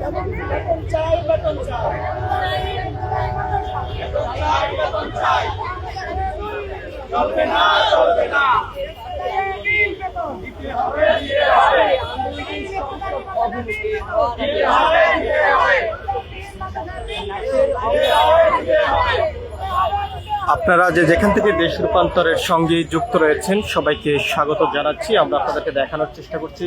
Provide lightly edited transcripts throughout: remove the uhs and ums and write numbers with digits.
বেতন চাই, বেতন চাই, বেতন চাই, চলবে না, চলবে না, দিতে হবে, দিতে হবে, দিতে হবে, দিতে হবে। আপনারা যেখান থেকে দেশ রূপান্তরের সঙ্গে যুক্ত রয়েছেন সবাইকে স্বাগত জানাচ্ছি। আমরা আপনাদেরকে দেখানোর চেষ্টা করছি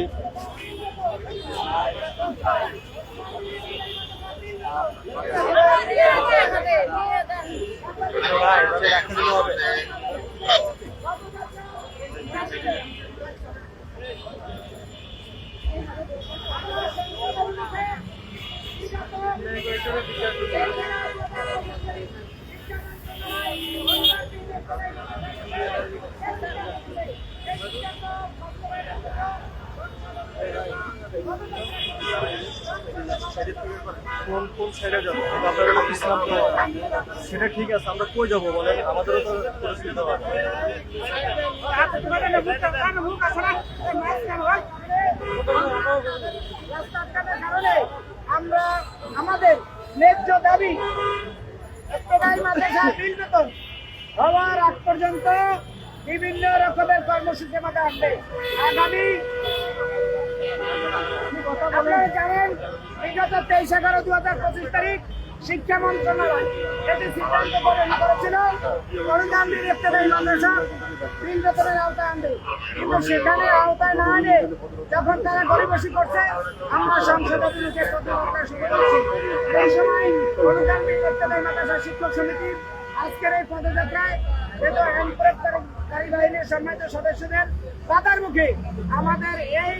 কোন সাইডে যাবো, সেটা ঠিক আছে, আমরা কই যাবো বলে আমাদেরও তো পরিস্থিতি হয়। আমরা আমাদের ন্যায্য দাবি একটাই মাদ্রাসা বিল বেতন হওয়ার আগ পর্যন্ত বিভিন্ন রকমের কর্মসূচি মাঠে আসবে। আগামী আপনারা জানেন বিগত 23/11/2025 তারিখ শিক্ষা মন্ত্রণালয় এটি সিদ্ধান্ত গ্রহণ করেছিল অনুদান দিয়ে ইফতেদায়ী মাদ্রাসা বিল বেতনের আওতায় আনবে, কিন্তু সেখানে আওতায় না আনে যখন তারা গরিবসী করছে আমরা সংসদে বিরুদ্ধে প্রতিবাদ শুরু করেছি। এই সময় অনুদান দিয়ে ইফতেদায়ী মাদ্রাসা শিক্ষক সমিতির আজকের এই পদযাত্রায় আইনপ্রয়োগকারী বাহিনীর সম্মানিত সদস্যদের বাধার মুখে আমাদের এই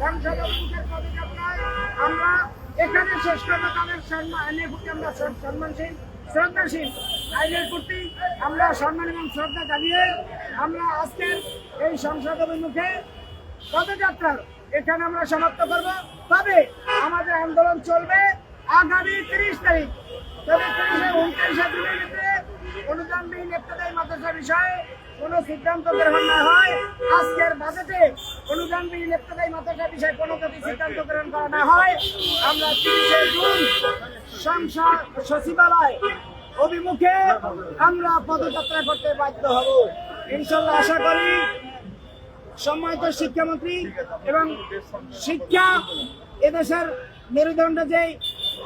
সংসদ অভিমুখের পদযাত্রায় আমরা এখানে শেষ করবো। তাদের আইনের প্রতি আমরা সম্মানশীল শ্রদ্ধাশীল, আইনের প্রতি আমরা সম্মান এবং শ্রদ্ধা জানিয়ে আমরা আজকের এই সংসদ অভিমুখে পদযাত্রা এখানে আমরা সমাপ্ত করব। তবে আমাদের আন্দোলন চলবে আগামী 30 তারিখ। তবে 29 জুনের ভিতরে অনুদানবিহীন ইফতেদায়ী মাদ্রাসা বিষয়ে কোনো সিদ্ধান্ত গ্রহণ না হয়, আজকের বাজেটে অনুদানবিহীন ইফতেদায়ী মাদ্রাসা বিষয়ে কোনো যদি সিদ্ধান্ত গ্রহণ করা না হয়, আমরা 30 জুন সংসদ সচিবালয় অভিমুখে আমরা পদযাত্রা করতে বাধ্য হব। ইনশাআল্লাহ আশা করি সম্মানিত শিক্ষামন্ত্রী এবং শিক্ষা এদেশের মেরুদণ্ড যে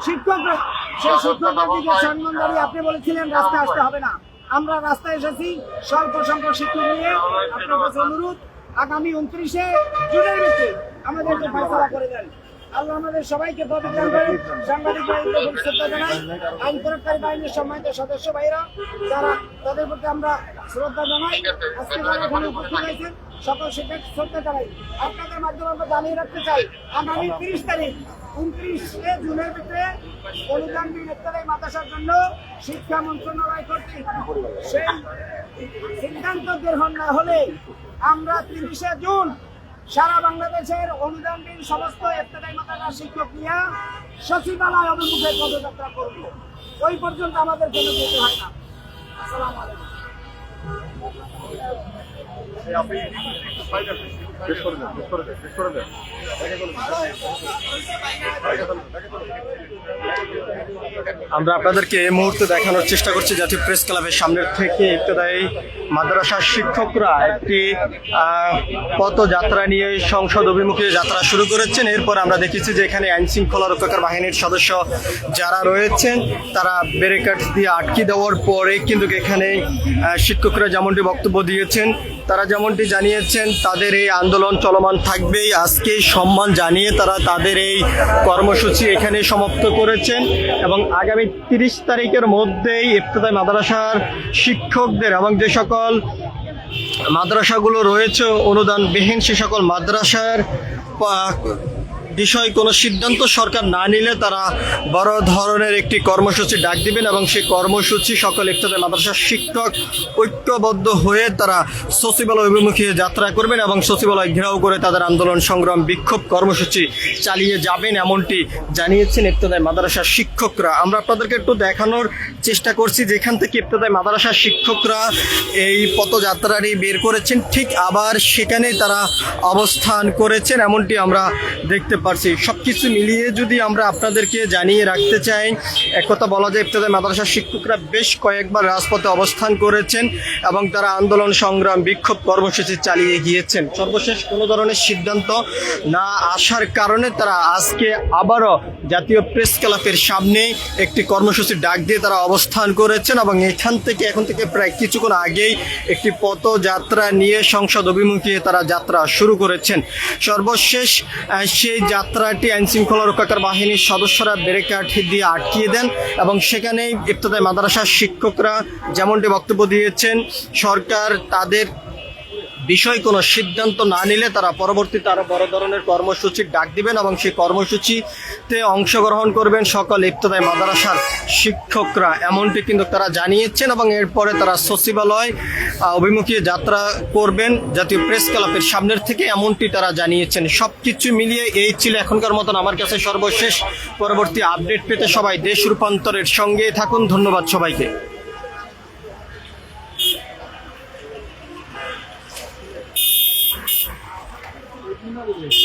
শিক্ষকরা, সেই শিক্ষকদের দিকে সম্মান দাঁড়িয়ে আপনি বলেছিলেন রাস্তায় আসতে হবে না, আমরা রাস্তায় এসেছি স্বল্প সংখ্যক শিক্ষক নিয়ে। আপনার কাছে অনুরোধ আগামী 29 জুনের ভিতরে আমাদেরকে ফয়সালা করে দেন। আল্লাহ আমাদের সবাইকে প্রতিদান করেন। সাংবাদিক বাহিনীকে শ্রদ্ধা জানাই, আইন প্রয়োগকারী বাহিনীর সম্মানিত সদস্য ভাইরা যারা, তাদের প্রতি আমরা শ্রদ্ধা জানাই। আজকে যারা এখানে উপস্থিত হয়েছেন সকল শিক্ষক শ্রদ্ধা জানাই। আপনাদের মাধ্যমে আমরা জানিয়ে রাখতে চাই আগামী 30 তারিখ 29 জুনের ভিতরে অনুদানবিহীন ইফতেদায়ী মাদ্রাসার জন্য শিক্ষা মন্ত্রণালয় কর্তৃক সেই সিদ্ধান্ত গ্রহণ না হলে আমরা 30 জুন সারা বাংলাদেশের অনুদানবিহীন সমস্ত ইফতেদায়ী মাদ্রাসার শিক্ষক নিয়ে সচিবালয় অভিমুখে পদযাত্রা করব। ওই পর্যন্ত আমাদের জন্য যেতে হয় না। আসসালামু আলাইকুম। আমরা আপনাদেরকে এই মুহূর্তে দেখানোর চেষ্টা করছি জাতীয় প্রেস ক্লাবের সামনের থেকে ইফতেদায়ী মাদ্রাসার শিক্ষকরা একটি পদযাত্রা নিয়ে সংসদ অভিমুখে যাত্রা শুরু করেছেন। এরপর আমরা দেখেছি যে এখানে আইন শৃঙ্খলা রক্ষাকারী বাহিনীর সদস্য যারা রয়েছেন তারা ব্যারিকেড দিয়ে আটকে দেওয়ার পরে কিন্তু এখানে শিক্ষকরা যেমনটি বক্তব্য দিয়েছেন, তারা যেমনটি জানিয়েছেন তাদের এই আন্দোলন চলমান থাকবেই। আজকে সম্মান জানিয়ে তারা তাদের এই কর্মসূচি এখানে সমাপ্ত করেছেন এবং আগামী 30 তারিখের মধ্যেই ইফতেদায়ী মাদ্রাসার শিক্ষকদের এবং যে সকল মাদ্রাসাগুলো রয়েছে অনুদানবিহীন সে সকল মাদ্রাসার বিষয়ে কোনো সিদ্ধান্ত সরকার না নিলে তারা বড় ধরনের একটি কর্মসূচি ডাক দিবেন এবং সেই কর্মসূচি সকল ইফতেদায়ী মাদ্রাসার শিক্ষক ঐক্যবদ্ধ হয়ে তারা সচিবালয় অভিমুখে যাত্রা করবেন এবং সচিবালয় ঘেরাও করে তাদের আন্দোলন সংগ্রাম বিক্ষোভ কর্মসূচি চালিয়ে যাবেন, এমনটি জানিয়েছেন ইফতেদায়ী মাদ্রাসার শিক্ষকরা। আমরা আপনাদেরকে একটু দেখানোর চেষ্টা করছি যেখান থেকে ইফতেদায়ী মাদ্রাসার শিক্ষকরা এই পদযাত্রাটি বের করেছেন, ঠিক আবার সেখানেই তারা অবস্থান করেছেন, এমনটি আমরা দেখতে পারছি। সব কিছু মিলিয়ে যদি আমরা আপনাদেরকে জানিয়ে রাখতে চাই, এক কথা বলা যায় ইফতেদায়ী মাদ্রাসার শিক্ষকরা বেশ কয়েকবার রাজপথে অবস্থান করেছেন এবং তারা আন্দোলন সংগ্রাম বিক্ষোভ কর্মসূচি চালিয়ে গিয়েছেন। সর্বশেষ কোনো ধরনের সিদ্ধান্ত না আসার কারণে তারা আজকে আবারও জাতীয় প্রেস ক্লাবের সামনে একটি কর্মসূচির ডাক দিয়ে তারা অবস্থান করেছেন এবং এখন থেকে প্রায় কিছুক্ষণ আগেই একটি পথযাত্রা নিয়ে সংসদ অভিমুখে তারা যাত্রা শুরু করেছেন। সর্বশেষ সেই যাত্রাটি আইনশৃঙ্খলা রক্ষাকার বাহিনীর সদস্যরা ব্যারিকেড দিয়ে আটকিয়ে দেন এবং সেখানেই ইফতেদায়ী মাদ্রাসার শিক্ষকরা যেমনটি বক্তব্য দিয়েছেন, সরকার তাদের বিষয় কোনো সিদ্ধান্ত না নিলে তারা পরবর্তীতে আরো বড় ধরনের কর্মসূচির ডাক দিবেন এবং সেই কর্মসূচিতে অংশগ্রহণ করবেন সকল ইফতেদায়ী মাদ্রাসার শিক্ষকরা, এমনটি কিন্তু তারা জানিয়েছেন এবং এরপরে তারা সচিবালয় অভিমুখে যাত্রা করবেন জাতীয় প্রেস ক্লাবের সামনের থেকে, এমনটি তারা জানিয়েছেন। সব কিছু মিলিয়ে এই ছিল এখনকার মতন আমার কাছে সর্বশেষ। পরবর্তী আপডেট পেতে সবাই দেশ রূপান্তরের সঙ্গে থাকুন। ধন্যবাদ সবাইকে।